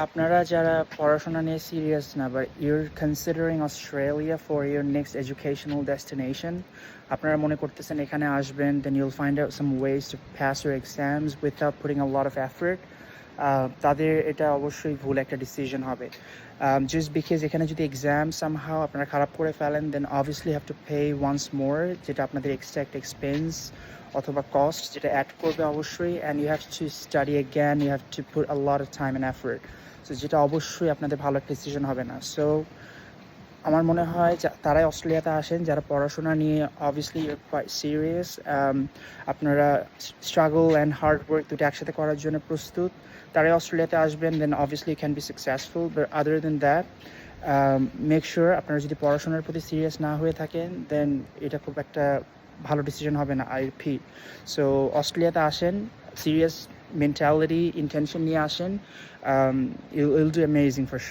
আপনারা যারা পড়াশোনা নিয়ে সিরিয়াস না, but you're considering Australia for your next educational destination, আপনারা মনে করতেছেন এখানে আসবেন, then you'll find out some ways to pass your exams without putting a lot of effort, তাদের এটা অবশ্যই ভুল একটা ডিসিশন হবে। Just because এখানে যদি এক্সাম somehow আপনারা খারাপ করে ফেলেন, then obviously you have to pay once more, যেটা আপনাদের এক্সট্রা একটা এক্সপেন্স অথবা কস্ট যেটা অ্যাড করবে অবশ্যই, and you have to study again, you have to put a lot of time and effort, so যেটা অবশ্যই আপনাদের ভালো একটা ডিসিশন হবে না। সো আমার মনে হয় তারাই অস্ট্রেলিয়াতে আসেন যারা পড়াশোনা নিয়ে অবভিয়াসলি কোয়াইট সিরিয়াস, আপনারা স্ট্রাগল অ্যান্ড হার্ড ওয়ার্ক দুটো একসাথে করার জন্য প্রস্তুত, তারাই অস্ট্রেলিয়াতে আসবেন, then obviously can be successful. But other than that, make sure আপনারা যদি পড়াশোনার প্রতি সিরিয়াস না হয়ে থাকেন, দেন এটা খুব একটা ভালো ডিসিশন হবে না, আই রিপিট। সো অস্ট্রেলিয়াতে আসেন, সিরিয়াস মেন্টালিটি ইন্টেনশন নিয়ে আসেন, ইউল ডু অ্যামেজিং ফর শিওর।